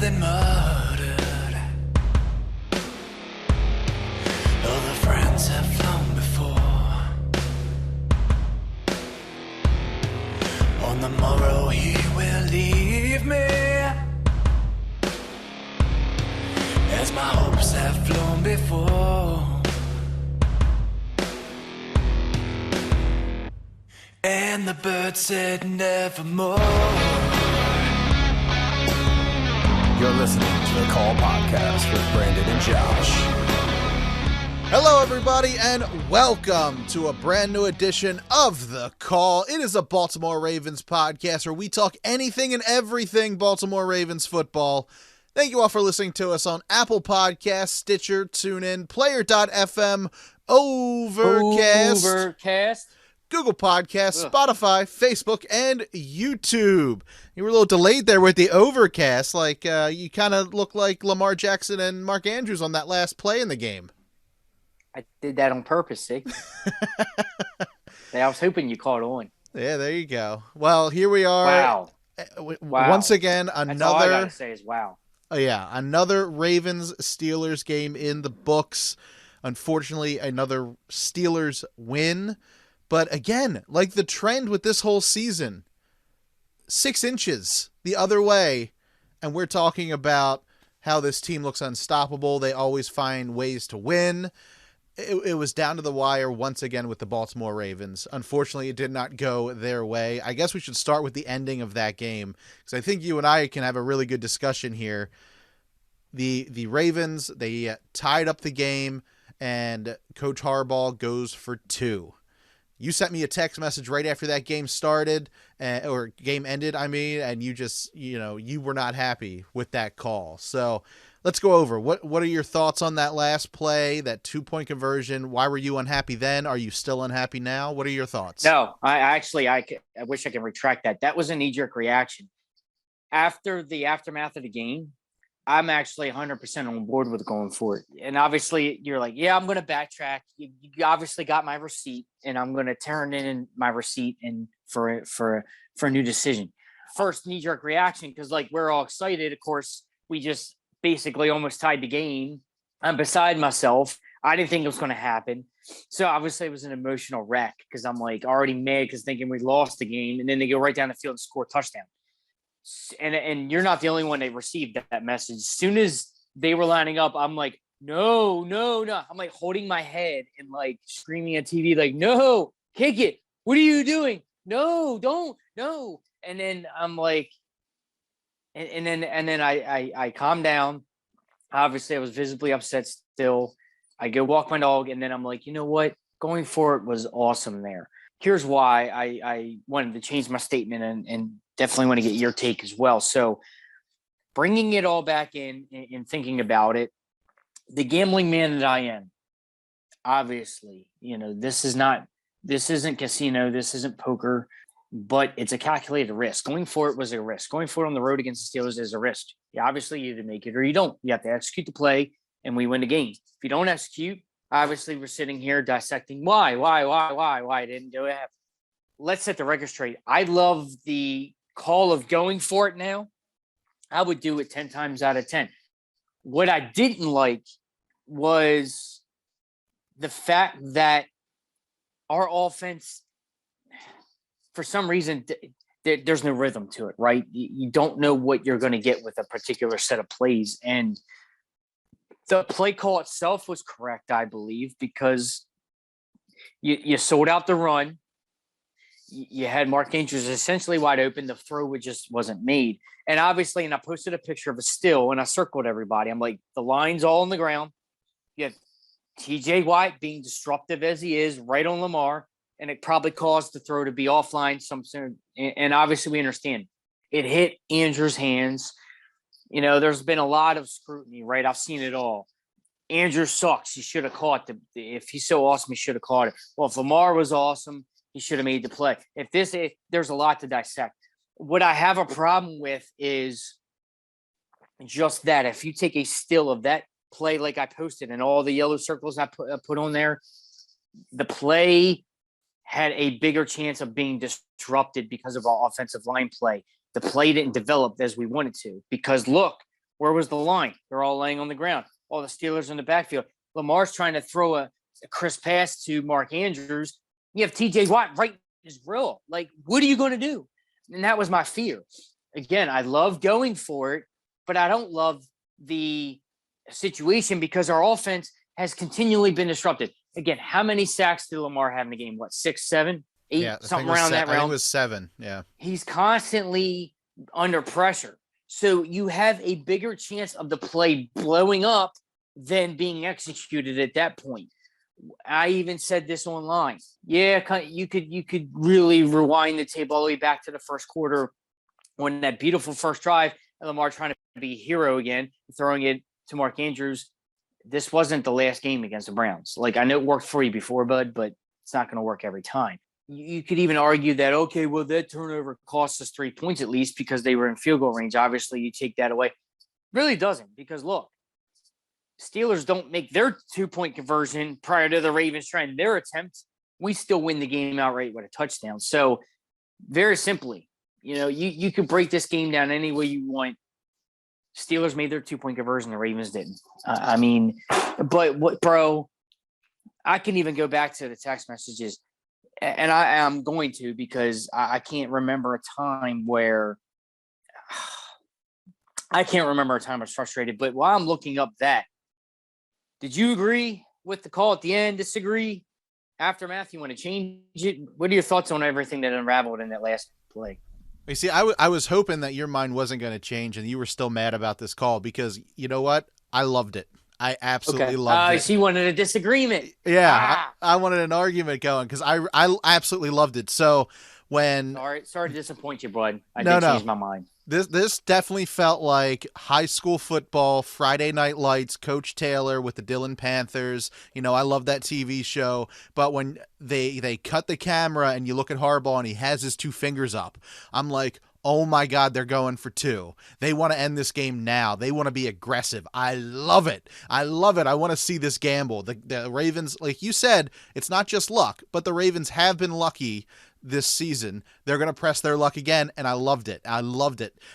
been murdered. All the friends have flown before. On the morrow he will leave me, as my hopes have flown before. And the bird said nevermore. You're listening to the Call Podcast with Brandon and Josh. Hello, everybody, and welcome to a brand new edition of The Call. It is a Baltimore Ravens podcast where we talk anything and everything Baltimore Ravens football. Thank you all for listening to us on Apple Podcasts, Stitcher, TuneIn, Player.fm, Overcast, Google Podcasts, Spotify, Facebook, and YouTube. You were a little delayed there with the Overcast. You kind of look like Lamar Jackson and Mark Andrews on that last play in the game. I did that on purpose, see? I was hoping you caught on. Yeah, there you go. Well, here we are. Wow. Once again, That's all I gotta say is wow. Another Ravens-Steelers game in the books. Unfortunately, another Steelers win. But again, like the trend with this whole season, 6 inches the other way. And we're talking about how this team looks unstoppable. They always find ways to win. It was down to the wire once again with the Baltimore Ravens. Unfortunately, it did not go their way. I guess we should start with the ending of that game, because I think you and I can have a really good discussion here. The Ravens, they tied up the game, and Coach Harbaugh goes for 2. You sent me a text message right after that game started, or game ended, and you just, you were not happy with that call. So let's go over. What are your thoughts on that last play, that 2-point conversion? Why were you unhappy then? Are you still unhappy now? What are your thoughts? No, I wish I could retract that. That was a knee-jerk reaction. After the aftermath of the game, I'm actually 100% on board with going for it. And obviously, you're like, yeah, I'm going to backtrack. You obviously got my receipt, and I'm going to turn in my receipt and for a new decision. First knee-jerk reaction, because we're all excited. Of course, we just basically almost tied the game. I'm beside myself. I didn't think it was going to happen. So obviously, it was an emotional wreck because I'm already mad because thinking we lost the game, and then they go right down the field and score a touchdown. And you're not the only one that received that message. As soon as they were lining up, I'm like, no. I'm holding my head and screaming at TV, no, kick it. What are you doing? No, don't, no. And then I'm like, and then I calm down. Obviously, I was visibly upset still. I go walk my dog, and then I'm like, you know what? Going for it was awesome there. Here's why I wanted to change my statement and definitely want to get your take as well. So bringing it all back in and thinking about it, the gambling man that I am, obviously, this isn't casino, this isn't poker, but it's a calculated risk. Going for it was a risk. Going for it on the road against the Steelers is a risk. Obviously, you either make it or you don't. You have to execute the play, and we win the game. If you don't execute, obviously, we're sitting here dissecting why I didn't do it. Let's set the record straight. I love the call of going for it now. I would do it 10 times out of 10. What I didn't like was the fact that our offense, for some reason, there's no rhythm to it, right? You don't know what you're going to get with a particular set of plays. And the play call itself was correct, I believe, because you sold out the run. You had Mark Andrews essentially wide open. The throw just wasn't made. And obviously, and I posted a picture of a still, and I circled everybody. I'm like, the line's all on the ground. You have TJ Watt being disruptive as he is, right on Lamar, and it probably caused the throw to be offline. And obviously, we understand it hit Andrews' hands. There's been a lot of scrutiny, right? I've seen it all. Andrew sucks. He should have caught if he's so awesome, he should have caught it. Well, if Lamar was awesome, he should have made the play. There's a lot to dissect. What I have a problem with is just that. If you take a still of that play, like I posted and all the yellow circles I put on there, the play had a bigger chance of being disrupted because of our offensive line play. The play didn't develop as we wanted to because, look, Where was the line? They're all laying on the ground. All the Steelers in the backfield. Lamar's trying to throw a crisp pass to Mark Andrews. You have TJ Watt right in his grill. Like, what are you going to do? And that was my fear. Again, I love going for it, but I don't love the situation because our offense has continually been disrupted. Again, how many sacks did Lamar have in the game? What, 6, 7, 8, Yeah, something around that realm? I think realm? it was 7. Yeah. He's constantly under pressure. So you have a bigger chance of the play blowing up than being executed at that point. I even said this online. Yeah, you could really rewind the tape all the way back to the first quarter when that beautiful first drive and Lamar trying to be a hero again, throwing it to Mark Andrews. This wasn't the last game against the Browns. Like, I know it worked for you before, bud, but it's not going to work every time. You could even argue that, okay, well, that turnover cost us 3 points at least because they were in field goal range. Obviously, you take that away. Really doesn't, because look, Steelers don't make their 2-point conversion prior to the Ravens trying their attempt. We still win the game outright with a touchdown. So very simply, you could break this game down any way you want. Steelers made their 2-point conversion. The Ravens didn't. But what, bro, I can even go back to the text messages. And I am going to, because I can't remember a time where I was frustrated. But while I'm looking up that, did you agree with the call at the end? Disagree? Aftermath, you want to change it? What are your thoughts on everything that unraveled in that last play? You see, I was hoping that your mind wasn't going to change and you were still mad about this call because you know what? I loved it. I absolutely loved it. She wanted a disagreement. Yeah, I wanted an argument going because I absolutely loved it. So when sorry to disappoint you, bud. I did change my mind. This definitely felt like high school football, Friday Night Lights, Coach Taylor with the Dillon Panthers. I love that TV show. But when they cut the camera and you look at Harbaugh and he has his 2 fingers up, I'm like, oh my God, they're going for 2. They want to end this game now. They want to be aggressive. I love it. I want to see this gamble. The Ravens, like you said, it's not just luck, but the Ravens have been lucky this season. They're going to press their luck again, and I loved it.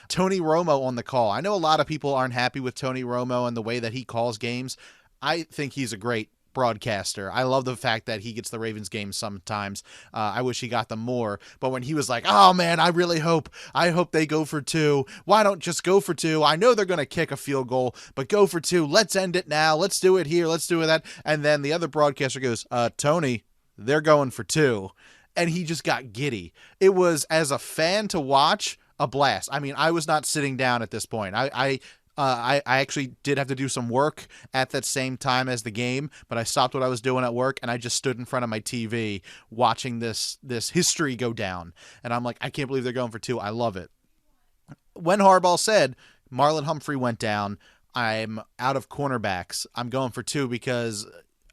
Tony Romo on the call. I know a lot of people aren't happy with Tony Romo and the way that he calls games. I think he's a great broadcaster. I love the fact that he gets the Ravens games sometimes. I wish he got them more. But when he was like, oh man, I hope they go for 2. Why don't just go for 2? I know they're going to kick a field goal, but go for 2. Let's end it now. Let's do it here. Let's do it that. And then the other broadcaster goes, Tony, they're going for 2. And he just got giddy. It was, as a fan to watch, a blast. I mean, I was not sitting down at this point. I actually did have to do some work at that same time as the game, but I stopped what I was doing at work and I just stood in front of my TV watching this history go down. And I'm like, I can't believe they're going for 2. I love it. When Harbaugh said Marlon Humphrey went down, I'm out of cornerbacks. I'm going for 2 because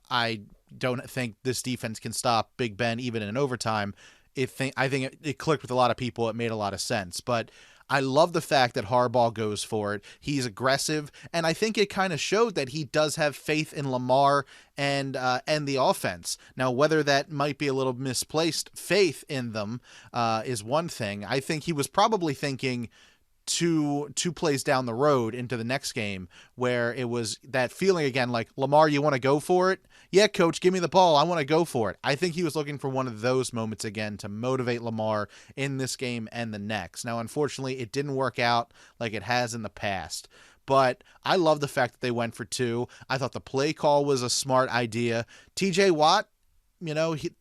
I don't think this defense can stop Big Ben even in overtime. I think it clicked with a lot of people. It made a lot of sense. But I love the fact that Harbaugh goes for it. He's aggressive, and I think it kind of showed that he does have faith in Lamar and the offense. Now, whether that might be a little misplaced faith in them is one thing. I think he was probably thinking two plays down the road into the next game where it was that feeling again, like, Lamar, you want to go for it? Yeah, coach, give me the ball. I want to go for it. I think he was looking for one of those moments again to motivate Lamar in this game and the next. Now, unfortunately, it didn't work out like it has in the past. But I love the fact that they went for 2. I thought the play call was a smart idea. TJ Watt,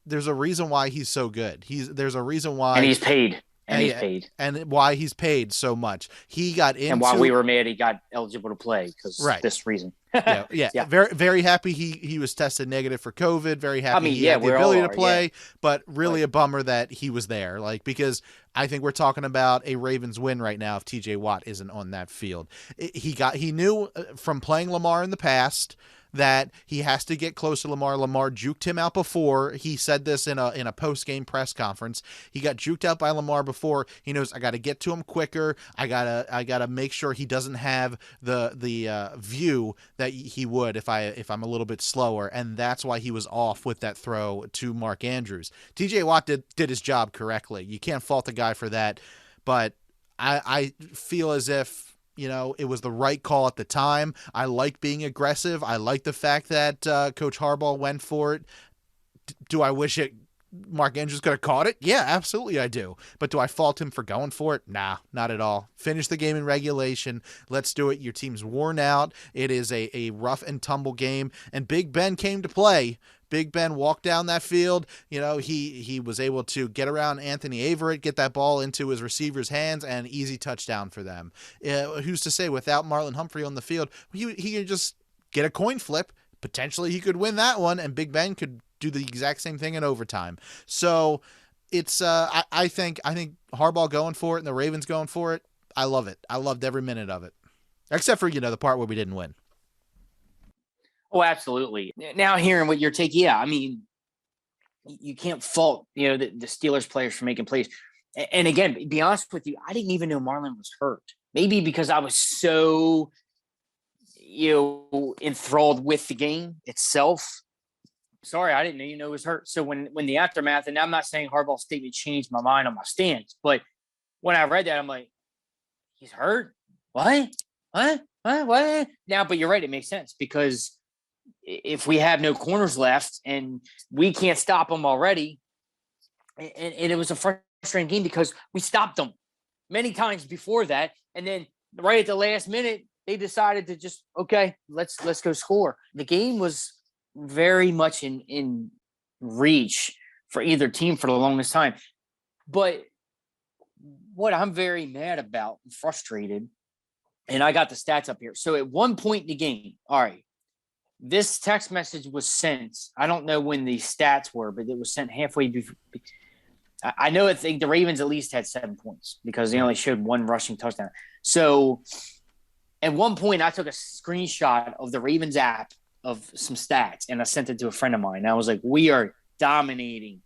there's a reason why he's so good. There's a reason why. And he's paid. And he's paid. And why he's paid so much. He got into. And while we were mad, he got eligible to play because this reason. Yeah. Very, very happy he was tested negative for COVID. Very happy he had the ability to play, but really a bummer that he was there. Because I think we're talking about a Ravens win right now if TJ Watt isn't on that field. He knew from playing Lamar in the past that he has to get close to Lamar. Lamar juked him out before. He said this in a post-game press conference. He got juked out by Lamar before. He knows, I got to get to him quicker. I gotta make sure he doesn't have the view that he would if I'm a little bit slower. And that's why he was off with that throw to Mark Andrews. TJ Watt did his job correctly. You can't fault the guy for that. But I feel as if it was the right call at the time. I like being aggressive. I like the fact that Coach Harbaugh went for it. Do I wish Mark Andrews could have caught it? Yeah, absolutely I do. But do I fault him for going for it? Nah, not at all. Finish the game in regulation. Let's do it. Your team's worn out. It is a rough and tumble game. And Big Ben came to play. Big Ben walked down that field. He was able to get around Anthony Averett, get that ball into his receiver's hands, and easy touchdown for them. Who's to say without Marlon Humphrey on the field, he could just get a coin flip. Potentially he could win that one, and Big Ben could do the exact same thing in overtime. So it's I think Harbaugh going for it and the Ravens going for it. I love it. I loved every minute of it, except for the part where we didn't win. Oh, absolutely. Now hearing what your take, yeah, I mean, you can't fault the Steelers players for making plays. And again, to be honest with you, I didn't even know Marlon was hurt. Maybe because I was so enthralled with the game itself. Sorry, I didn't know he was hurt. So when the aftermath, and I'm not saying Harbaugh's statement changed my mind on my stance, but when I read that, I'm like, he's hurt? What? Now, but you're right. It makes sense because if we have no corners left and we can't stop them already, and it was a frustrating game because we stopped them many times before that. And then right at the last minute, they decided to just, okay, let's go score. The game was very much in reach for either team for the longest time. But what I'm very mad about and frustrated, and I got the stats up here. So at one point in the game, all right, this text message was sent. I don't know when the stats were, but it was sent halfway before. I think the Ravens at least had 7 points because they only showed one rushing touchdown. So at one point, I took a screenshot of the Ravens app of some stats, and I sent it to a friend of mine. I was like, we are dominating.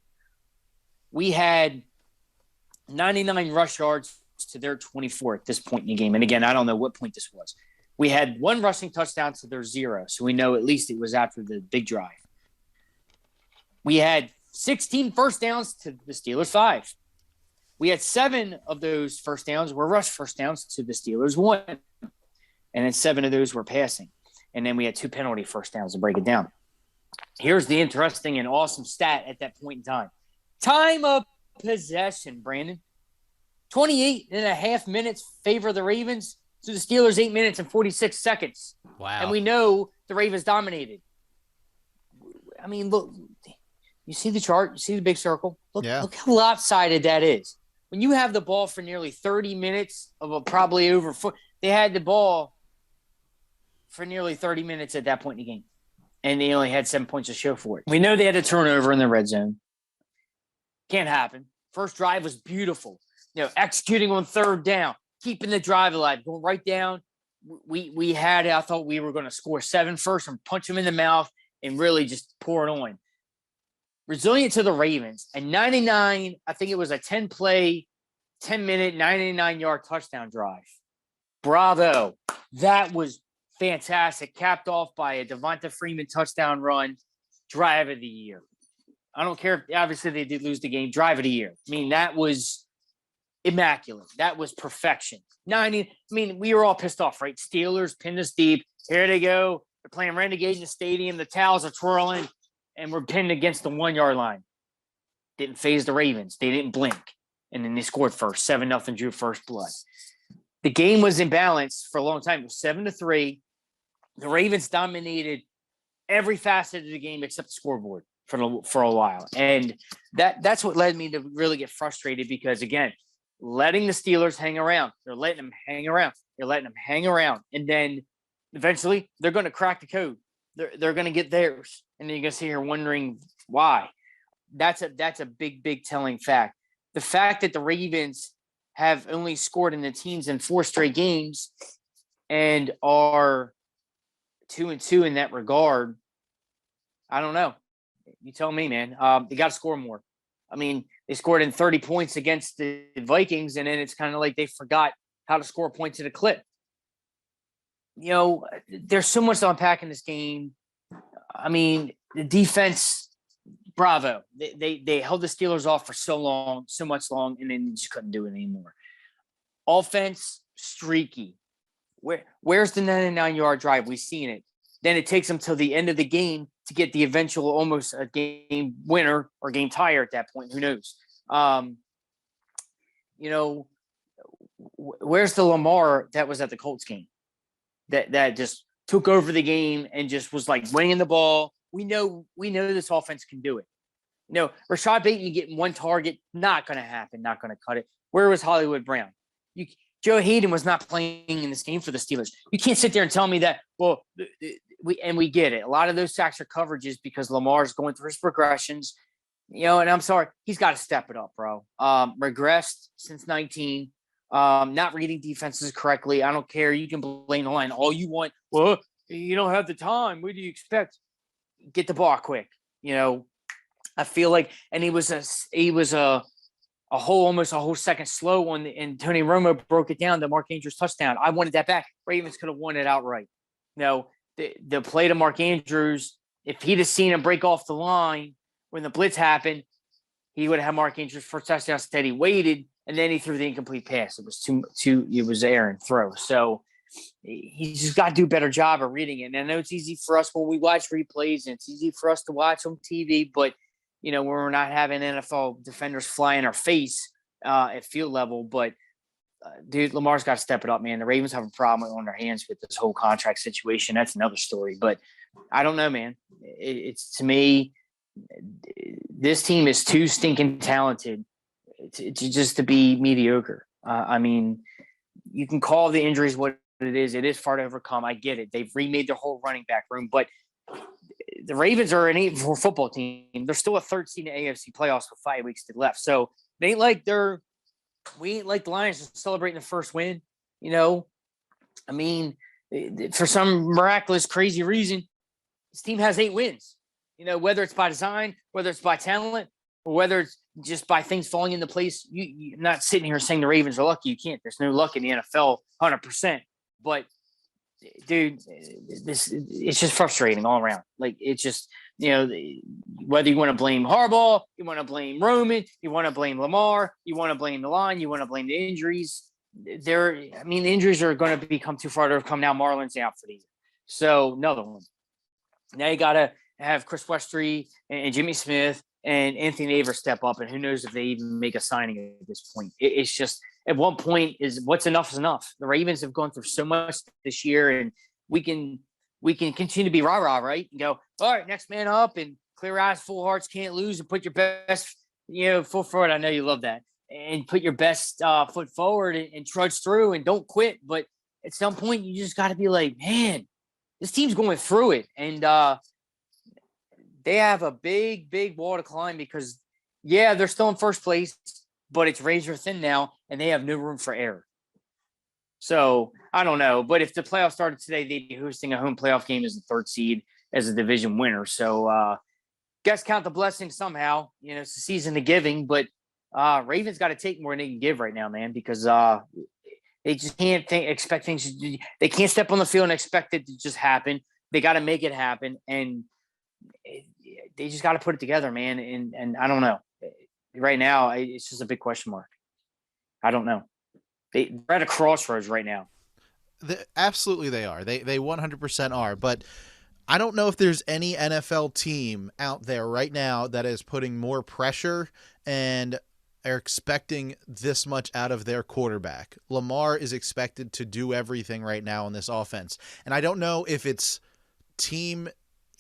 We had 99 rush yards to their 24 at this point in the game. And again, I don't know what point this was. We had one rushing touchdown to their 0, so we know at least it was after the big drive. We had 16 first downs to the Steelers 5. We had 7 of those first downs were rush first downs to the Steelers 1. And then 7 of those were passing. And then we had 2 penalty first downs to break it down. Here's the interesting and awesome stat at that point in time. Time of possession, Brandon. 28 and a half minutes favor the Ravens to the Steelers 8 minutes and 46 seconds. Wow. And we know the Ravens dominated. I mean, look, you see the chart, you see the big circle. Look how lopsided that is. When you have the ball for nearly 30 minutes probably over foot, they had the ball for nearly 30 minutes at that point in the game. And they only had 7 points to show for it. We know they had a turnover in the red zone. Can't happen. First drive was beautiful. Executing on third down, keeping the drive alive, going right down. I thought we were going to score 7 first and punch them in the mouth and really just pour it on. Resilient to the Ravens. And 99, I think it was a 10-play, 10-minute, 99-yard touchdown drive. Bravo. That was fantastic. Capped off by a Devonta Freeman touchdown run. Drive of the year. I don't care if obviously they did lose the game. Drive of the year. I mean, that was immaculate. That was perfection. We were all pissed off, right? Steelers pinned us deep. Here they go. They're playing Renegade in the stadium. The towels are twirling, and we're pinned against the 1-yard line. Didn't phase the Ravens. They didn't blink. And then they scored first. 7-0, drew first blood. The game was in balance for a long time. It was 7-3. The Ravens dominated every facet of the game except the scoreboard for a while. And that's what led me to really get frustrated because, again, letting the Steelers hang around. They're letting them hang around. They're letting them hang around. And then eventually they're going to crack the code. They're going to get theirs. And then you're going to sit here wondering why. That's a big, big telling fact. The fact that the Ravens have only scored in the teens in 4 straight games and are 2-2 in that regard, I don't know. You tell me, man. They got to score more. I mean, they scored in 30 points against the Vikings, and then it's kind of like they forgot how to score points at a clip. There's so much to unpack in this game. I mean, the defense, bravo. They held the Steelers off for so much long, and then they just couldn't do it anymore. Offense, streaky. Where's the 99-yard drive? We've seen it. Then it takes them till the end of the game to get the eventual almost a game winner or game tire at that point. Who knows? Where's the Lamar that was at the Colts game that just took over the game and just was like winning the ball? We know this offense can do it. Rashad Bateman getting one target, not going to happen, not going to cut it. Where was Hollywood Brown? Joe Hayden was not playing in this game for the Steelers. You can't sit there and tell me that, well, we get it. A lot of those sacks are coverages because Lamar's going through his progressions, and I'm sorry, he's got to step it up, bro. Regressed since 19, not reading defenses correctly. I don't care. You can blame the line all you want. Well, you don't have the time. What do you expect? Get the ball quick. I feel like, and he was almost a whole second slow on and Tony Romo broke it down, the Mark Andrews touchdown. I wanted that back. Ravens could have won it outright. The play to Mark Andrews, if he'd have seen him break off the line when the blitz happened, he would have had Mark Andrews first touchdown. Instead, he waited, and then he threw the incomplete pass. It was it was air and throw. So he's just got to do a better job of reading it. And I know it's easy for us when we watch replays, and it's easy for us to watch on TV, but when we're not having NFL defenders fly in our face at field level. But, dude, Lamar's got to step it up, man. The Ravens have a problem on their hands with this whole contract situation. That's another story. But I don't know, man. It's to me, this team is too stinking talented to be mediocre. I mean, you can call the injuries what it is. It is far to overcome. I get it. They've remade their whole running back room. But the Ravens are an 8-4 football team. They're still a 13 AFC playoffs with 5 weeks left. So it ain't like we ain't like the Lions just celebrating the first win. I mean, for some miraculous, crazy reason, this team has 8 wins. Whether it's by design, whether it's by talent, or whether it's just by things falling into place. You're not sitting here saying the Ravens are lucky. You can't. There's no luck in the NFL, 100%. But dude, it's just frustrating all around. Like, it's just, whether you want to blame Harbaugh, you want to blame Roman, you want to blame Lamar, you want to blame the line, you want to blame the injuries. The injuries are going to become too far to come now. Marlon's out for the year. So another one. Now you got to have Chris Westry and Jimmy Smith and Anthony Aver step up, and who knows if they even make a signing at this point. It's just, at one point, is what's enough is enough. The Ravens have gone through so much this year, and we can continue to be rah-rah, right? And go, all right, next man up, and clear eyes, full hearts, can't lose, and put your best, foot forward. I know you love that. And put your best foot forward and trudge through and don't quit. But at some point, you just got to be like, man, this team's going through it. And they have a big, big wall to climb because, yeah, they're still in first place, but it's razor thin now, and they have no room for error. So I don't know. But if the playoffs started today, they'd be hosting a home playoff game as the 3rd seed, as a division winner. So guess count the blessings somehow. It's the season of giving, but Ravens got to take more than they can give right now, man, because they just can't expect things. They can't step on the field and expect it to just happen. They got to make it happen, and they just got to put it together, man. And I don't know. Right now, it's just a big question mark. I don't know. They're at a crossroads right now. Absolutely they are. They 100% are. But I don't know if there's any NFL team out there right now that is putting more pressure and are expecting this much out of their quarterback. Lamar is expected to do everything right now in this offense. And I don't know if it's team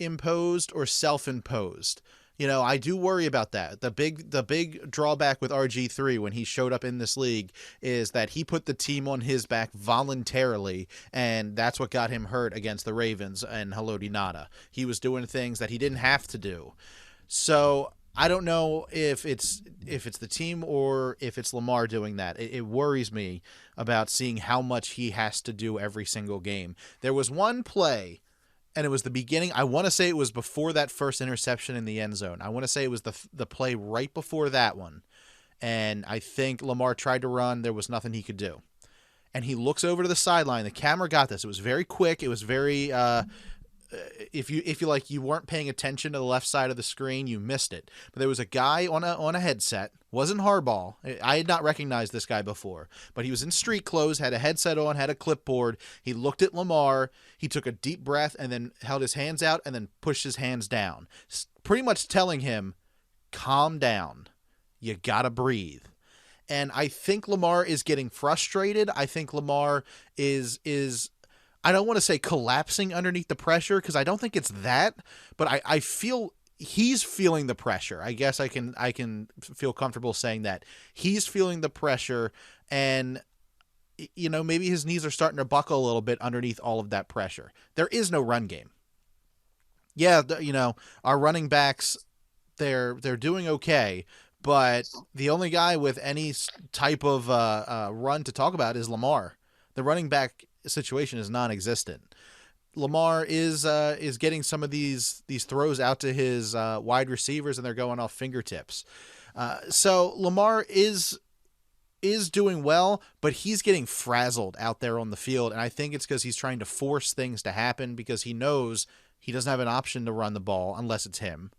imposed or self-imposed. I do worry about that. The big drawback with RG3 when he showed up in this league is that he put the team on his back voluntarily, and that's what got him hurt against the Ravens and Haloti Ngata. He was doing things that he didn't have to do. So I don't know if it's the team or if it's Lamar doing that. It worries me about seeing how much he has to do every single game. There was one play, and it was the beginning. I want to say it was before that first interception in the end zone. I want to say it was the play right before that one. And I think Lamar tried to run. There was nothing he could do. And he looks over to the sideline. The camera got this. It was very quick. It was very if you like, you weren't paying attention to the left side of the screen, you missed it. But there was a guy on a headset, wasn't Harbaugh. I had not recognized this guy before, but he was in street clothes, had a headset on, had a clipboard. He looked at Lamar, he took a deep breath and then held his hands out and then pushed his hands down, pretty much telling him, calm down. You gotta breathe. And I think Lamar is getting frustrated. I think Lamar is I don't want to say collapsing underneath the pressure, because I don't think it's that, but I feel he's feeling the pressure. I guess I can feel comfortable saying that. He's feeling the pressure, and maybe his knees are starting to buckle a little bit underneath all of that pressure. There is no run game. Yeah, our running backs, they're doing okay, but the only guy with any type of run to talk about is Lamar. The running back situation is non-existent. Lamar is getting some of these throws out to his wide receivers, and they're going off fingertips. So Lamar is doing well, but he's getting frazzled out there on the field, and I think it's because he's trying to force things to happen because he knows he doesn't have an option to run the ball unless it's him.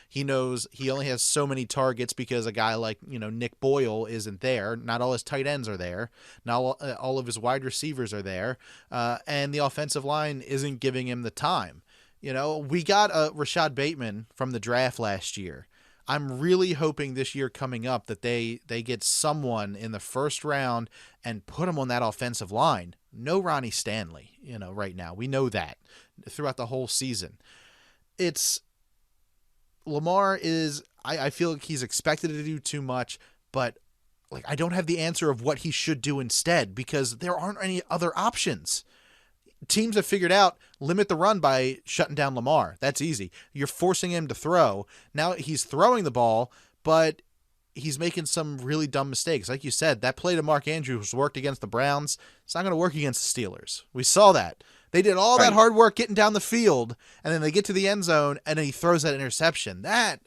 He knows he only has so many targets because a guy like, Nick Boyle isn't there. Not all his tight ends are there. Not all of his wide receivers are there. And the offensive line isn't giving him the time. We got Rashad Bateman from the draft last year. I'm really hoping this year coming up that they get someone in the first round and put him on that offensive line. No Ronnie Stanley, right now. We know that throughout the whole season. Lamar is, I feel like he's expected to do too much, but I don't have the answer of what he should do instead because there aren't any other options. Teams have figured out limit the run by shutting down Lamar. That's easy. You're forcing him to throw. Now he's throwing the ball, but he's making some really dumb mistakes. Like you said, that play to Mark Andrews worked against the Browns. It's not going to work against the Steelers. We saw that. They did all that hard work getting down the field, and then they get to the end zone, and then he throws that interception. That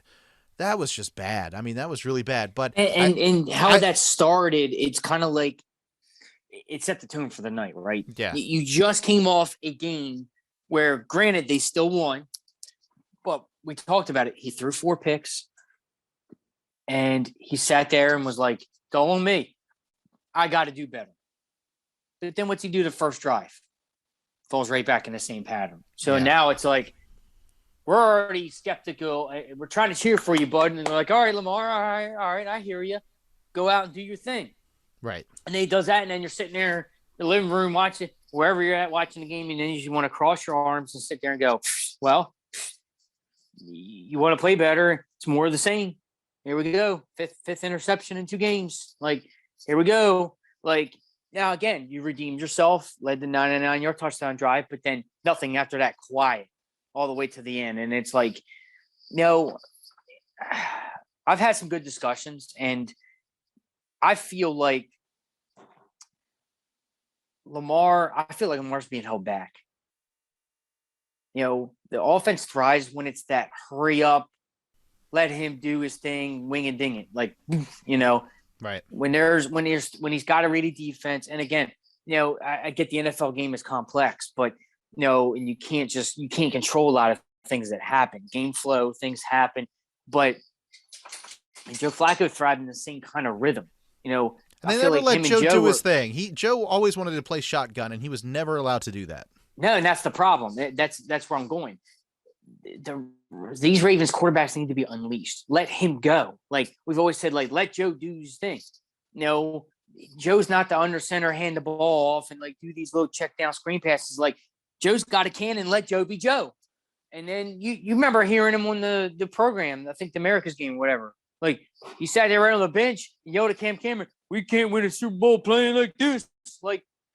was just bad. I mean, that was really bad. But and how that started, it's kind of like it set the tone for the night, right? Yeah. You just came off a game where, granted, they still won, but we talked about it. He threw 4 picks, and he sat there and was like, "It's all on me. I got to do better." But then what's he do the first drive? Falls right back in the same pattern. So now it's like, we're already skeptical. We're trying to cheer for you, bud. And they're like, all right, Lamar, all right, I hear you. Go out and do your thing. Right. And then he does that, and then you're sitting there in the living room watching, wherever you're at watching the game, and then you want to cross your arms and sit there and go, well, you want to play better. It's more of the same. Here we go. Fifth interception in 2 games. Here we go. Now, again, you redeemed yourself, led the 99-yard touchdown drive, but then nothing after that, quiet all the way to the end. And it's like, I've had some good discussions, and I feel like Lamar's being held back. The offense thrives when it's that hurry up, let him do his thing, wing and ding it. Right. When he's got to read a defense, and again, I get the NFL game is complex, but and you can't control a lot of things that happen. Game flow, things happen, but Joe Flacco thrived in the same kind of rrhythm. And they never let Joe do his thing. Joe always wanted to play shotgun, and he was never allowed to do that. No, and that's the problem. That's where I'm going. These Ravens quarterbacks need to be unleashed. Let him go. We've always said, let Joe do his thing. Joe's not the under center, hand the ball off and do these little check down screen passes. Joe's got a cannon. Let Joe be Joe. And then you remember hearing him on the program, I think the America's game or whatever. He sat there right on the bench and yelled at Cam Cameron, "We can't win a Super Bowl playing like this."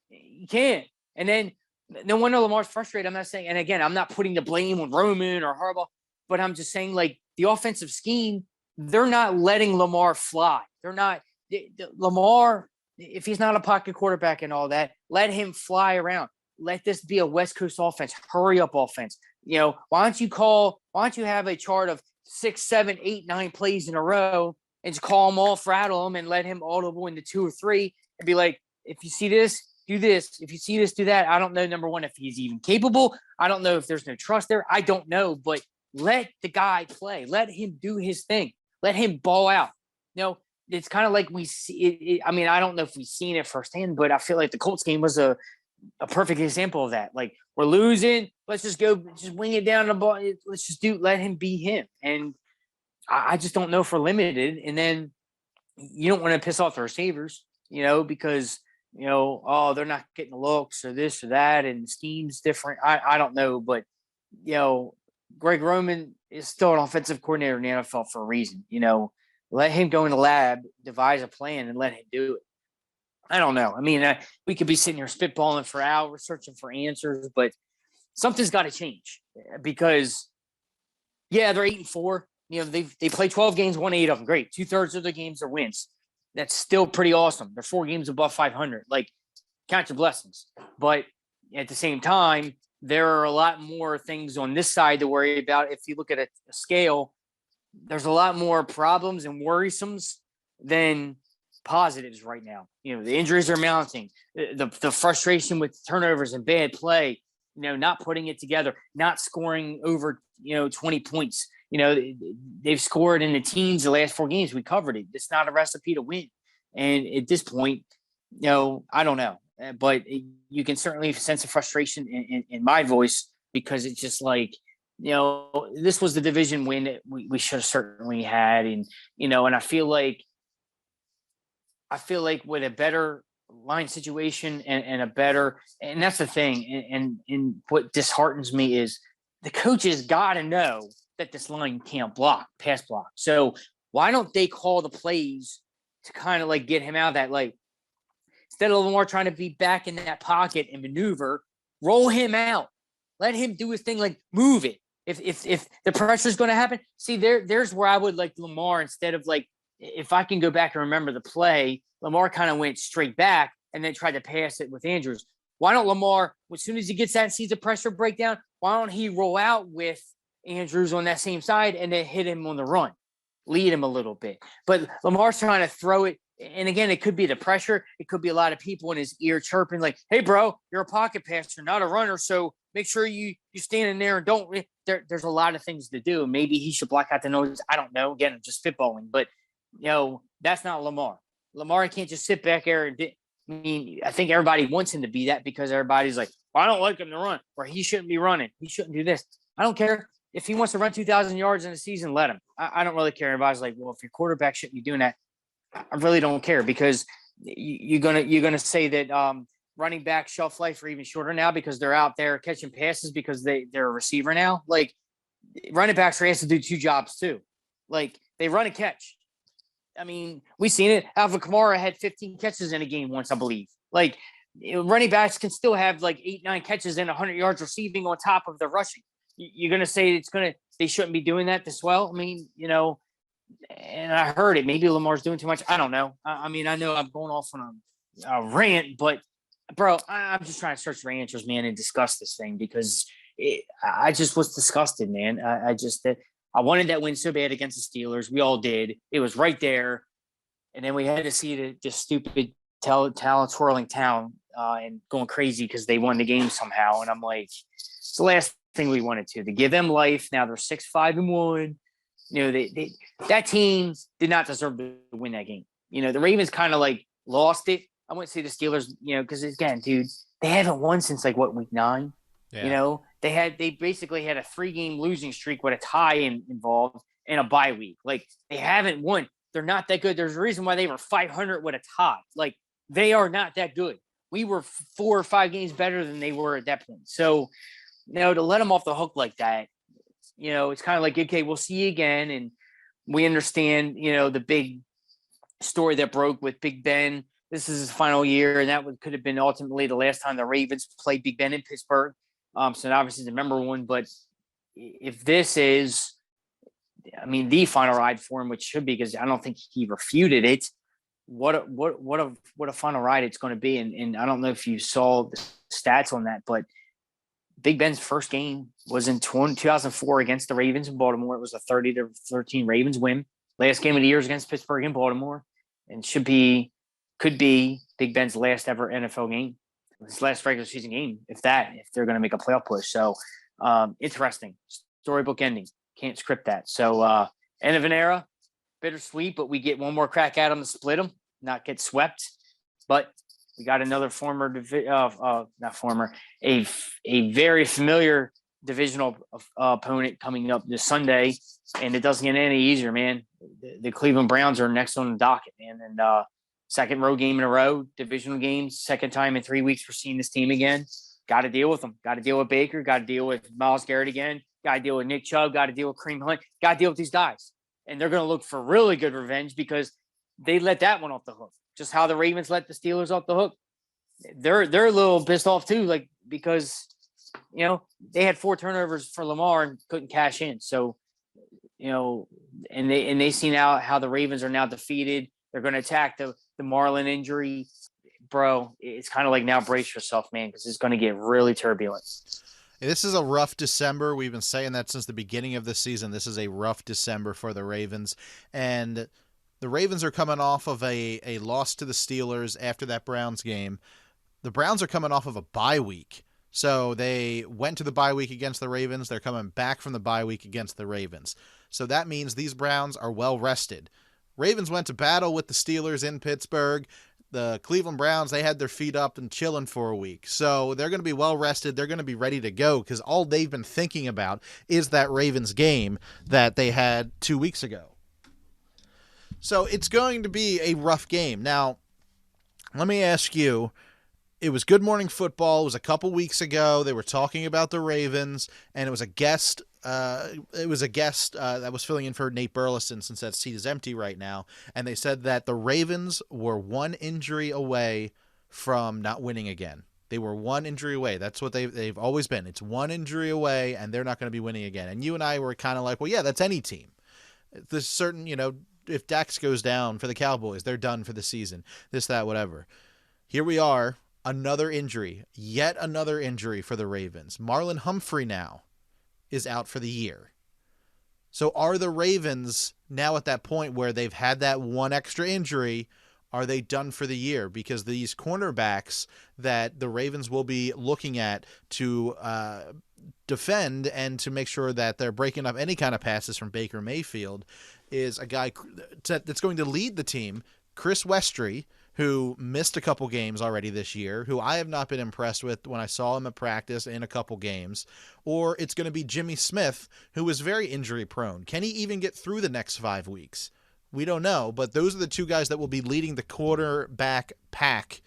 You can't. And then no wonder Lamar's frustrated. I'm not saying, and again, I'm not putting the blame on Roman or Harbaugh, but I'm just saying the offensive scheme, they're not letting Lamar fly. They're not Lamar. If he's not a pocket quarterback and all that, let him fly around. Let this be a West Coast offense, hurry up offense. Why don't you have a chart of 6, 7, 8, 9 plays in a row and just call them off, rattle them, and let him audible into 2 or 3 and be like, if you see this, do this. If you see this, do that. I don't know, number one, if he's even capable. I don't know if there's no trust there. I don't know, but let the guy play. Let him do his thing. Let him ball out. It's kind of like we see it. I mean, I don't know if we've seen it firsthand, but I feel like the Colts game was a perfect example of that. Like, we're losing. Let's just go, just wing it down the ball. Let's just let him be him. And I just don't know if we're limited. And then you don't want to piss off the receivers, because, they're not getting looks or this or that, and scheme's different. I don't know, but, Greg Roman is still an offensive coordinator in the NFL for a reason. Let him go in the lab, devise a plan, and let him do it. I don't know. I mean, we could be sitting here spitballing for hours, searching for answers, but something's got to change because, they're 8-4. They play 12 games, won 8 of them. Great. 2/3 of the games are wins. That's still pretty awesome. They're 4 games above 500. Like, count your blessings. But at the same time, there are a lot more things on this side to worry about. If you look at a scale, there's a lot more problems and worrisomes than positives right now. The injuries are mounting, the frustration with turnovers and bad play, not putting it together, not scoring over, 20 points. They've scored in the teens the last 4 games. We covered it. It's not a recipe to win. And at this point, I don't know, but you can certainly sense the frustration in my voice, because it's just like, this was the division win that we should have certainly had. And, and I feel like with a better line situation and a better, and that's the thing. And what disheartens me is the coaches got to know that this line can't pass block. So why don't they call the plays to kind of like get him out of that? Like, instead of Lamar trying to be back in that pocket and maneuver, roll him out, let him do his thing, like move it. If the pressure is going to happen, see, there's where I would like Lamar, instead of like, if I can go back and remember the play, Lamar kind of went straight back and then tried to pass it with Andrews. Why don't Lamar, as soon as he gets that and sees the pressure breakdown, why don't he roll out with Andrews on that same side and then hit him on the run, lead him a little bit? But Lamar's trying to throw it. And again, it could be the pressure. It could be a lot of people in his ear chirping like, hey, bro, you're a pocket passer, not a runner. So make sure you stand in there and don't. There's a lot of things to do. Maybe he should block out the nose. I don't know. Again, I'm just spitballing. But, that's not Lamar. Lamar can't just sit back there and I think everybody wants him to be that, because everybody's like, well, I don't like him to run, or he shouldn't be running. He shouldn't do this. I don't care. If he wants to run 2,000 yards in a season, let him. I don't really care. Everybody's like, well, if your quarterback shouldn't be doing that, I really don't care, because you're gonna say that running back shelf life are even shorter now because they're out there catching passes because they're a receiver now. Like, running backs are asked to do 2 jobs too. Like, they run and catch. I mean, we've seen it. Alvin Kamara had 15 catches in a game once, I believe. Like, running backs can still have like 8-9 catches and 100 yards receiving on top of the rushing. You're going to say they shouldn't be doing that this well? I mean, and I heard it. Maybe Lamar's doing too much. I don't know. I mean, I know I'm going off on a rant, but, bro, I'm just trying to search for answers, man, and discuss this thing, because I just was disgusted, man. I wanted that win so bad against the Steelers. We all did. It was right there. And then we had to see the stupid talent twirling town and going crazy because they won the game somehow. And I'm like, it's the last thing we wanted to give them life. Now they're 6-5-1. That team did not deserve to win that game. The Ravens kind of like lost it. I wouldn't say the Steelers, because again, dude, they haven't won since like week 9. Yeah. They basically had a 3-game losing streak with a tie involved and a bye week. Like, they haven't won. They're not that good. There's a reason why they were 500 with a tie. Like, they are not that good. We were 4 or 5 games better than they were at that point. So, to let them off the hook like that, it's kind of like, okay, we'll see you again. And we understand, the big story that broke with Big Ben. This is his final year, and that could have been ultimately the last time the Ravens played Big Ben in Pittsburgh. So obviously the member one, but if this is, the final ride for him, which should be, because I don't think he refuted it. What a final ride it's going to be. And I don't know if you saw the stats on that, but Big Ben's first game was in 2004 against the Ravens in Baltimore. It was a 30-13 Ravens win. Last game of the year is against Pittsburgh in Baltimore, and could be Big Ben's last ever NFL game. his last regular season game, if they're going to make a playoff push. So interesting storybook ending. Can't script that. So end of an era, bittersweet, but we get one more crack at them to split them, not get swept. But we got another a very familiar divisional opponent coming up this Sunday, and it doesn't get any easier, man. The Cleveland Browns are next on the docket, man, and second road game in a row, divisional games, second time in 3 weeks we're seeing this team again. Got to deal with them. Got to deal with Baker. Got to deal with Myles Garrett again. Got to deal with Nick Chubb. Got to deal with Kareem Hunt. Got to deal with these guys, and they're going to look for really good revenge because they let that one off the hook. Just how the Ravens let the Steelers off the hook. They're a little pissed off too, like because they had 4 turnovers for Lamar and couldn't cash in. So, and they see now how the Ravens are now defeated. They're going to attack the Marlon injury, bro. It's kind of like now brace yourself, man, because it's going to get really turbulent. This is a rough December. We've been saying that since the beginning of the season. This is a rough December for the Ravens, and the Ravens are coming off of a loss to the Steelers after that Browns game. The Browns are coming off of a bye week. So they went to the bye week against the Ravens. They're coming back from the bye week against the Ravens. So that means these Browns are well rested. Ravens went to battle with the Steelers in Pittsburgh. The Cleveland Browns, they had their feet up and chilling for a week. So they're going to be well rested. They're going to be ready to go because all they've been thinking about is that Ravens game that they had 2 weeks ago. So it's going to be a rough game. Now, let me ask you, it was Good Morning Football. It was a couple weeks ago. They were talking about the Ravens, and it was a guest. That was filling in for Nate Burleson since that seat is empty right now. And they said that the Ravens were 1 injury away from not winning again. They were 1 injury away. That's what they've always been. It's 1 injury away, and they're not going to be winning again. And you and I were kind of like, well, yeah, that's any team. There's certain, if Dax goes down for the Cowboys, they're done for the season. This, that, whatever. Here we are. Another injury, yet another injury for the Ravens. Marlon Humphrey now is out for the year. So are the Ravens now at that point where they've had that one extra injury? Are they done for the year? Because these cornerbacks that the Ravens will be looking at to defend and to make sure that they're breaking up any kind of passes from Baker Mayfield is a guy that's going to lead the team, Chris Westry, who missed a couple games already this year, who I have not been impressed with when I saw him at practice in a couple games, or it's going to be Jimmy Smith, who is very injury prone. Can he even get through the next 5 weeks? We don't know, but those are the 2 guys that will be leading the quarterback pack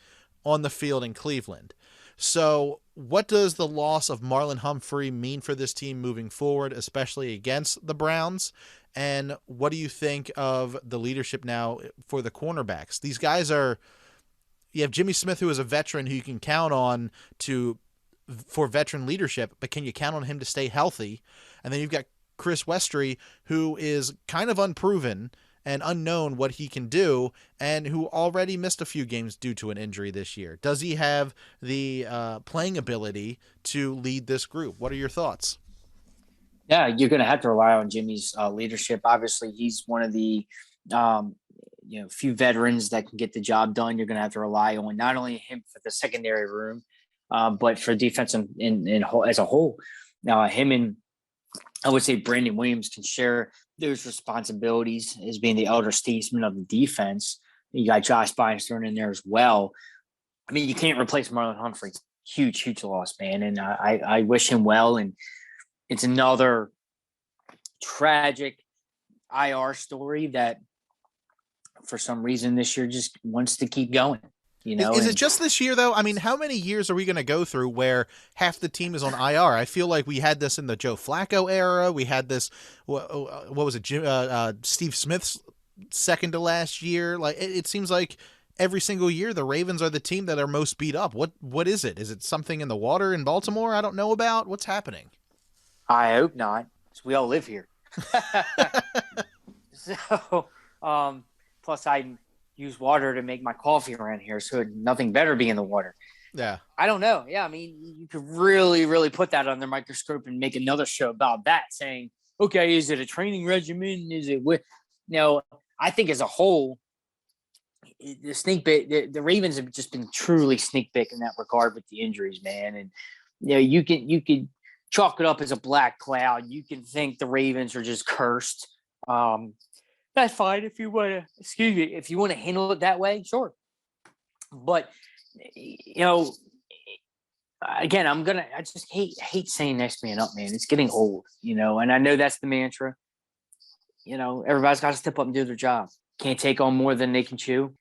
on the field in Cleveland. So what does the loss of Marlon Humphrey mean for this team moving forward, especially against the Browns? And what do you think of the leadership now for the cornerbacks? These guys you have Jimmy Smith, who is a veteran who you can count on for veteran leadership, but can you count on him to stay healthy? And then you've got Chris Westry, who is kind of unproven and unknown what he can do, and who already missed a few games due to an injury this year. Does he have the playing ability to lead this group? What are your thoughts? Yeah, you're going to have to rely on Jimmy's leadership. Obviously, he's one of the few veterans that can get the job done. You're going to have to rely on not only him for the secondary room, but for defense as a whole. Now, him and I would say Brandon Williams can share those responsibilities as being the elder statesman of the defense. You got Josh Bynes thrown in there as well. I mean, you can't replace Marlon Humphrey. Huge loss, man. And I wish him well. And it's another tragic IR story that for some reason this year just wants to keep going. Is it just this year, though? I mean, how many years are we going to go through where half the team is on IR? I feel like we had this in the Joe Flacco era. We had this, what was it, Steve Smith's second to last year. Like it seems like every single year the Ravens are the team that are most beat up. What is it? Is it something in the water in Baltimore I don't know about? What's happening? I hope not, because we all live here. So, plus I use water to make my coffee around here, so nothing better be in the water. Yeah. I don't know. Yeah, I mean, you could really, really put that under microscope and make another show about that, saying, okay, is it a training regimen? Is it with? I think as a whole, the snake bit. The Ravens have just been truly snake bit in that regard with the injuries, man. And you can chalk it up as a black cloud. You can think the Ravens are just cursed. That's fine if you want to. Excuse me, if you want to handle it that way, sure. But again, I just hate saying next man up, man. It's getting old, and I know that's the mantra. Everybody's got to step up and do their job. Can't take on more than they can chew.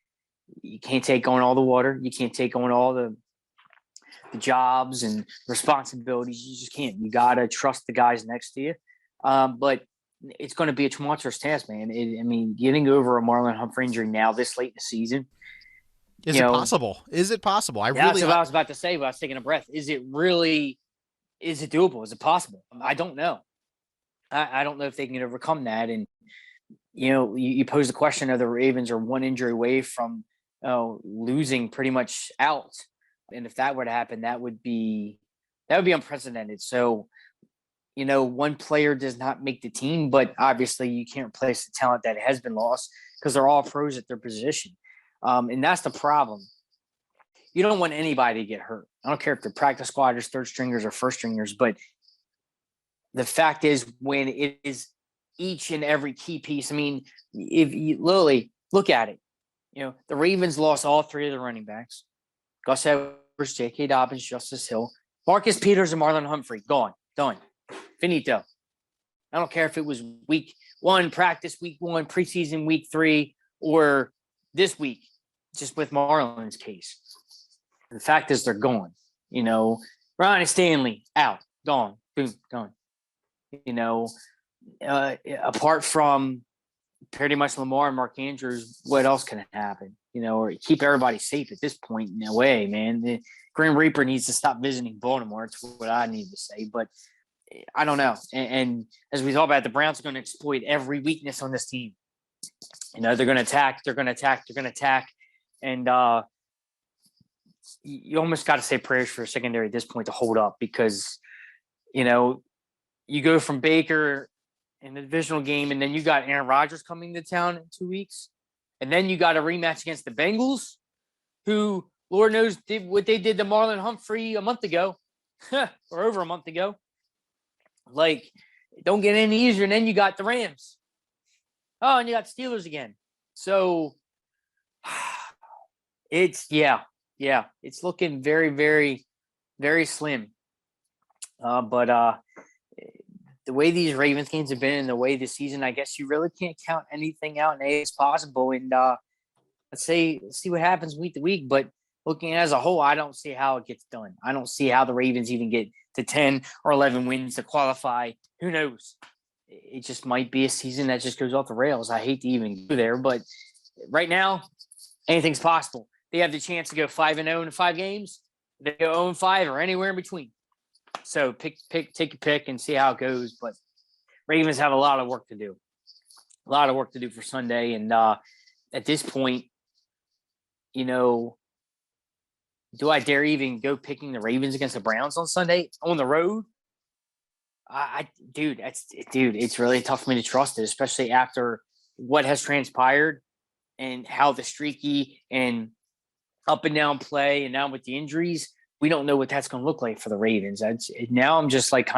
You can't take on all the water. You can't take on all the jobs and responsibilities. You just can't. You got to trust the guys next to you. But it's going to be a tumultuous task, man. Getting over a Marlon Humphrey injury now this late in the season. Is it possible? Is it possible? That's what I was about to say, but I was taking a breath. Is it doable? Is it possible? I don't know. I don't know if they can overcome that. And, you pose the question of the Ravens are one injury away from losing pretty much out. And if that were to happen, that would be unprecedented. So, one player does not make the team, but obviously you can't replace the talent that has been lost because they're all pros at their position. And that's the problem. You don't want anybody to get hurt. I don't care if they're practice squatters, third stringers, or first stringers, but the fact is when it is each and every key piece, if you literally look at it, the Ravens lost all three of the running backs. Gus Edwards, J.K. Dobbins, Justice Hill, Marcus Peters, and Marlon Humphrey. Gone. Done. Finito. I don't care if it was week 1, practice week 1, preseason week 3, or this week, just with Marlon's case. The fact is they're gone. Ronnie Stanley, out. Gone. Boom, gone. Apart from pretty much Lamar and Mark Andrews, what else can happen? Or keep everybody safe at this point in a way, man. The Grim Reaper needs to stop visiting Baltimore. That's what I need to say. But I don't know. And as we talk about, the Browns are going to exploit every weakness on this team. They're going to attack. And you almost got to say prayers for a secondary at this point to hold up because, you go from Baker in the divisional game, and then you got Aaron Rodgers coming to town in 2 weeks. And then you got a rematch against the Bengals, who, Lord knows, did what they did to Marlon Humphrey a month ago or over a month ago. Like, don't get any easier. And then you got the Rams. Oh, and you got Steelers again. So it's, it's looking very, very, very slim. But the way these Ravens games have been and the way this season, I guess you really can't count anything out and it's possible. And let's see what happens week to week. But looking as a whole, I don't see how it gets done. I don't see how the Ravens even get to 10 or 11 wins to qualify. Who knows? It just might be a season that just goes off the rails. I hate to even go there, but right now, anything's possible. They have the chance to go 5-0 in 5 games. They go 0-5 or anywhere in between. So take your pick and see how it goes. But Ravens have a lot of work to do. A lot of work to do for Sunday. And at this point, do I dare even go picking the Ravens against the Browns on Sunday on the road? It's really tough for me to trust it, especially after what has transpired and how the streaky and up and down play, and now with the injuries, we don't know what that's going to look like for the Ravens. Now I'm just like, do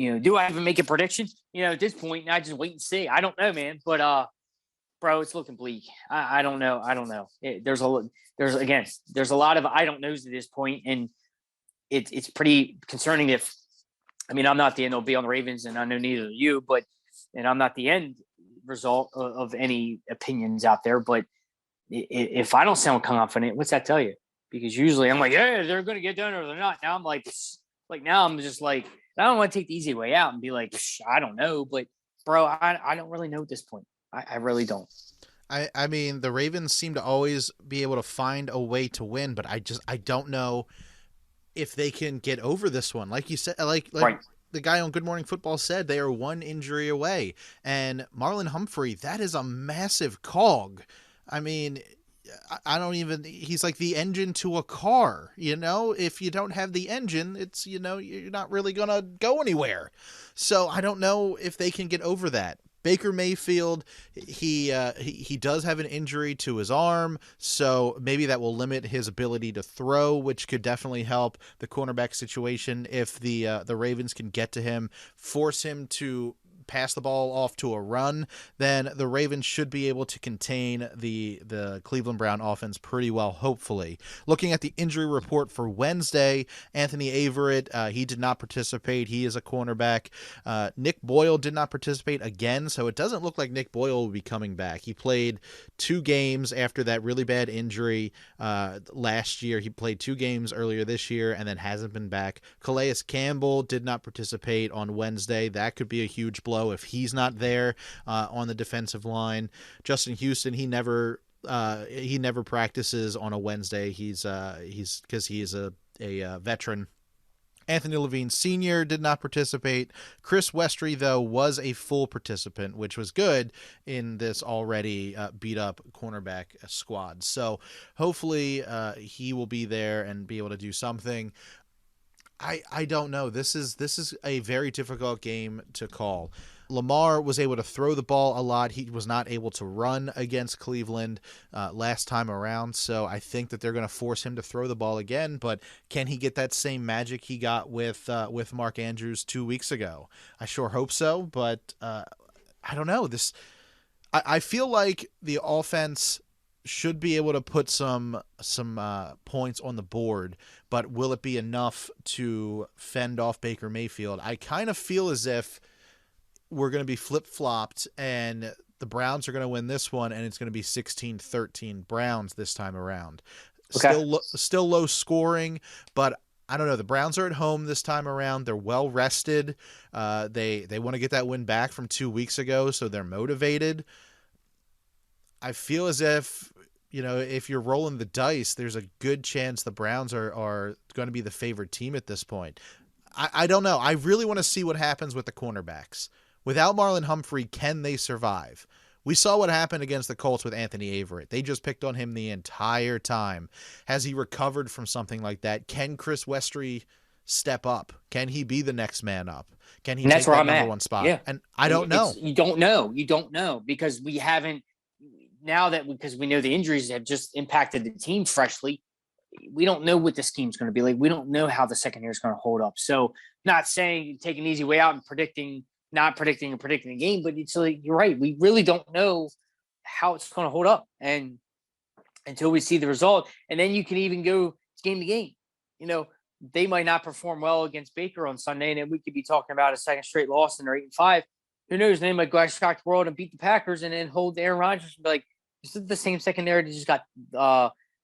I even make a prediction? At this point, I just wait and see. I don't know, man. But bro, it's looking bleak. I don't know. There's a lot of I don't knows at this point, and it's pretty concerning. I'm not the end all be on the Ravens, and I know neither are you, and I'm not the end result of any opinions out there. But if I don't sound confident, what's that tell you? Because usually I'm like, yeah, they're going to get done or they're not. Now I'm now I'm just like, I don't want to take the easy way out and be like, I don't know. But, bro, I don't really know at this point. I really don't. The Ravens seem to always be able to find a way to win, but I don't know if they can get over this one. Like you said, like right. The guy on Good Morning Football said, they are one injury away. And Marlon Humphrey, that is a massive cog. He's like the engine to a car, if you don't have the engine, it's, you're not really going to go anywhere. So I don't know if they can get over that, Baker Mayfield, he does have an injury to his arm, so maybe that will limit his ability to throw, which could definitely help the cornerback situation if the Ravens can get to him, force him to pass the ball off to a run, then the Ravens should be able to contain the Cleveland Brown offense pretty well, hopefully. Looking at the injury report for Wednesday, Anthony Averett, he did not participate. He is a cornerback. Nick Boyle did not participate again, so it doesn't look like Nick Boyle will be coming back. He played 2 games after that really bad injury last year. He played 2 games earlier this year and then hasn't been back. Calais Campbell did not participate on Wednesday. That could be a huge blow if he's not there on the defensive line. Justin Houston, he never practices on a Wednesday. He's because he is a veteran. Anthony Levine Sr. did not participate. Chris Westry, though, was a full participant, which was good in this already beat-up cornerback squad. So hopefully he will be there and be able to do something. I don't know. This is a very difficult game to call. Lamar was able to throw the ball a lot. He was not able to run against Cleveland last time around, so I think that they're going to force him to throw the ball again, but can he get that same magic he got with Mark Andrews 2 weeks ago? I sure hope so, but I don't know. I feel like the offense should be able to put some points on the board, but will it be enough to fend off Baker Mayfield? I kind of feel as if we're going to be flip-flopped and the Browns are going to win this one and it's going to be 16-13 Browns this time around. Okay. Still low scoring, but I don't know. The Browns are at home this time around. They're well rested. They want to get that win back from 2 weeks ago, so they're motivated. I feel as if, if you're rolling the dice, there's a good chance the Browns are going to be the favored team at this point. I don't know. I really want to see what happens with the cornerbacks. Without Marlon Humphrey, can they survive? We saw what happened against the Colts with Anthony Averett. They just picked on him the entire time. Has he recovered from something like that? Can Chris Westry step up? Can he be the next man up? Can he take that number 1 spot? Yeah. And I don't know. You don't know because we haven't now because we know the injuries have just impacted the team freshly. We don't know what the scheme's going to be like. We don't know how the secondary is going to hold up. So not saying take an easy way out and predicting the game, but it's like, you're right. We really don't know how it's going to hold up. And until we see the result, and then you can even go game to game, they might not perform well against Baker on Sunday. And then we could be talking about a second straight loss and they're 8-5. Who knows? They might go out shock the world and beat the Packers and then hold Aaron Rodgers and be like, this is the same secondary that just got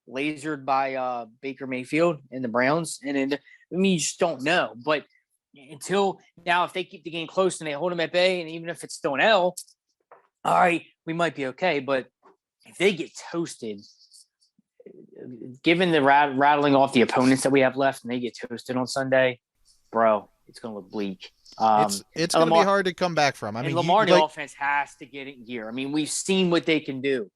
lasered by Baker Mayfield and the Browns. And then, you just don't know. But until now, if they keep the game close and they hold them at bay, and even if it's still an L, all right, we might be okay. But if they get toasted, given the rattling off the opponents that we have left, and they get toasted on Sunday, bro, it's going to look bleak. It's going to be hard to come back from. I mean, Lamar, the offense has to get it in gear. I mean, we've seen what they can do.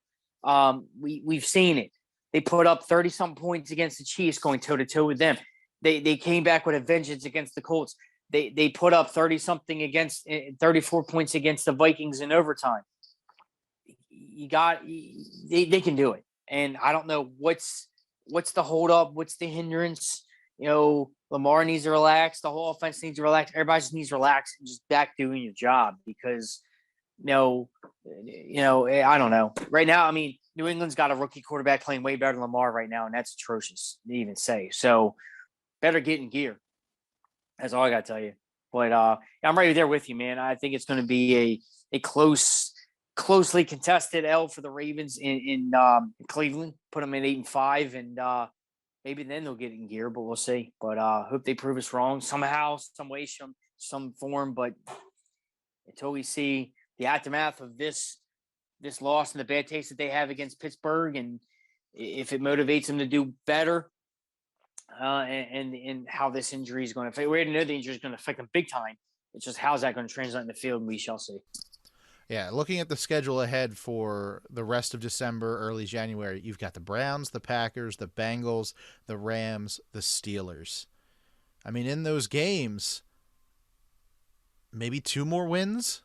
We've seen it. They put up 30-something points against the Chiefs, going toe-to-toe with them. They came back with a vengeance against the Colts. They put up 30-something against 34 points against the Vikings in overtime. They can do it. And I don't know what's the holdup, what's the hindrance. Lamar needs to relax. The whole offense needs to relax. Everybody just needs to relax and just back doing your job because, I don't know. Right now, I mean, New England's got a rookie quarterback playing way better than Lamar right now, and that's atrocious to even say. So better get in gear. That's all I got to tell you. But I'm right there with you, man. I think it's going to be a closely contested L for the Ravens in Cleveland. Put them at 8-5, and maybe then they'll get in gear, but we'll see. But hope they prove us wrong somehow, some way, some form. But until we see the aftermath of this loss and the bad taste that they have against Pittsburgh, and if it motivates them to do better, and how this injury is going to affect. We already know the injury is going to affect them big time. It's just how's that going to translate in the field, and we shall see. Yeah, looking at the schedule ahead for the rest of December, early January, you've got the Browns, the Packers, the Bengals, the Rams, the Steelers. I mean, in those games, maybe 2 more wins?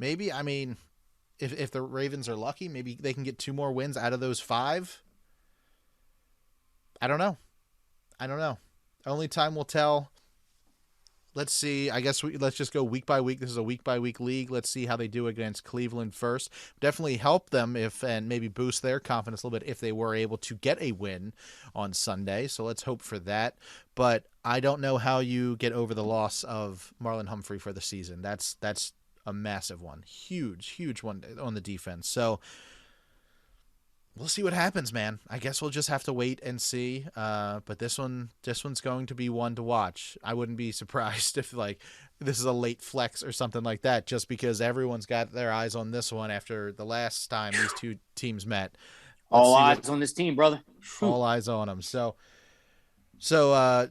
maybe, I mean, if the Ravens are lucky, maybe they can get 2 more wins out of those 5. I don't know. Only time will tell. Let's see. I guess let's just go week by week. This is a week by week league. Let's see how they do against Cleveland first. Definitely help them and maybe boost their confidence a little bit if they were able to get a win on Sunday. So let's hope for that. But I don't know how you get over the loss of Marlon Humphrey for the season. That's a massive one. Huge one on the defense. So we'll see what happens, man. I guess we'll just have to wait and see. But this one's going to be one to watch. I wouldn't be surprised if this is a late flex or something like that, just because everyone's got their eyes on this one after the last time these 2 teams met. All eyes on this team, brother. All eyes on them. So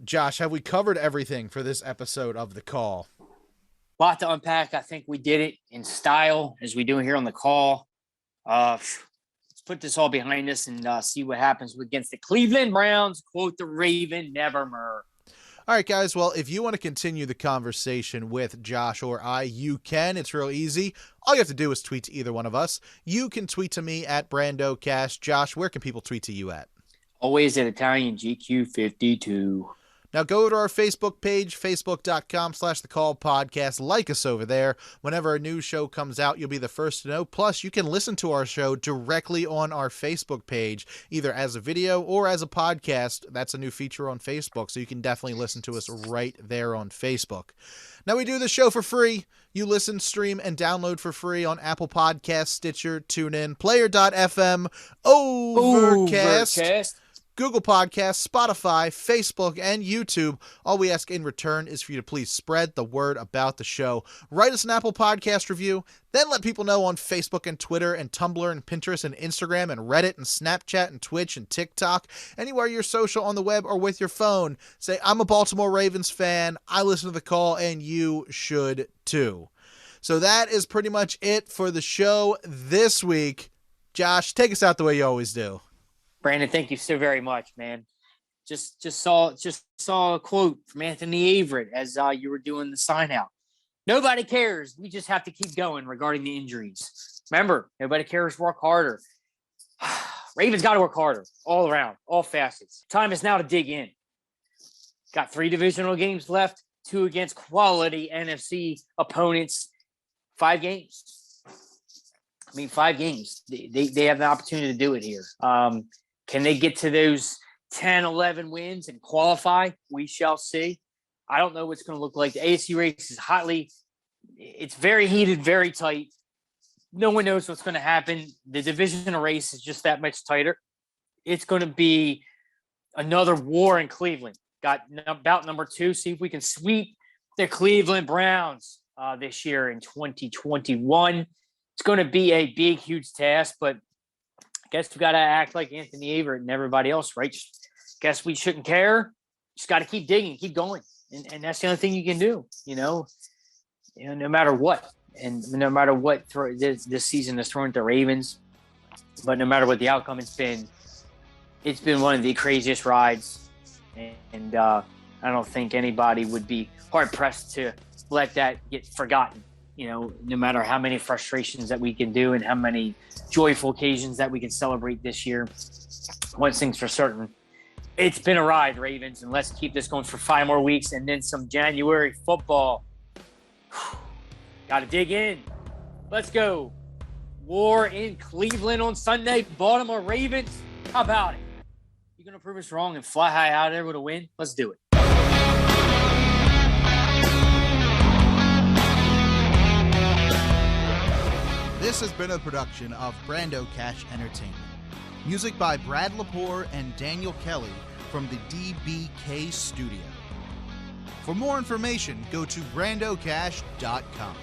Josh, have we covered everything for this episode of The Call? A lot to unpack. I think we did it in style as we do here on The Call. Put this all behind us and see what happens against the Cleveland Browns. Quote the Raven, nevermore. All right, guys. Well, if you want to continue the conversation with Josh or I, you can. It's real easy. All you have to do is tweet to either one of us. You can tweet to me at BrandoCash. Josh, where can people tweet to you at? Always at Italian GQ52. Now go to our Facebook page, facebook.com/thecallpodcast. Like us over there. Whenever a new show comes out, you'll be the first to know. Plus, you can listen to our show directly on our Facebook page, either as a video or as a podcast. That's a new feature on Facebook, so you can definitely listen to us right there on Facebook. Now, we do the show for free. You listen, stream, and download for free on Apple Podcasts, Stitcher, TuneIn, Player.fm, Overcast, Google Podcasts, Spotify, Facebook, and YouTube. All we ask in return is for you to please spread the word about the show. Write us an Apple Podcast review, then let people know on Facebook and Twitter and Tumblr and Pinterest and Instagram and Reddit and Snapchat and Twitch and TikTok. Anywhere you're social on the web or with your phone, say, I'm a Baltimore Ravens fan, I listen to The Call, and you should too. So that is pretty much it for the show this week. Josh, take us out the way you always do. Brandon, thank you so very much, man. Just saw a quote from Anthony Averett as you were doing the sign out. Nobody cares. We just have to keep going regarding the injuries. Remember, nobody cares. Work harder. Ravens got to work harder all around, all facets. Time is now to dig in. Got 3 divisional games left, 2 against quality NFC opponents. 5 games. 5 games. They have the opportunity to do it here. Can they get to those 10, 11 wins and qualify? We shall see. I don't know what's going to look like. The AFC race is it's very heated, very tight. No one knows what's going to happen. The divisional race is just that much tighter. It's going to be another war in Cleveland. Got about number 2. See if we can sweep the Cleveland Browns this year in 2021. It's going to be a big, huge task, but I guess we got to act like Anthony Averett and everybody else, right? Guess we shouldn't care. Just got to keep digging, keep going. And that's the only thing you can do, no matter what. And no matter what this season has thrown at the Ravens, but no matter what the outcome it's been one of the craziest rides. And I don't think anybody would be hard-pressed to let that get forgotten. No matter how many frustrations that we can do and how many joyful occasions that we can celebrate this year, one thing's for certain, it's been a ride, Ravens, and let's keep this going for 5 more weeks and then some January football. Got to dig in. Let's go. War in Cleveland on Sunday. Baltimore Ravens. How about it? You going to prove us wrong and fly high out there with a win? Let's do it. This has been a production of Brando Cash Entertainment. Music by Brad Lepore and Daniel Kelly from the DBK Studio. For more information, go to brandocash.com.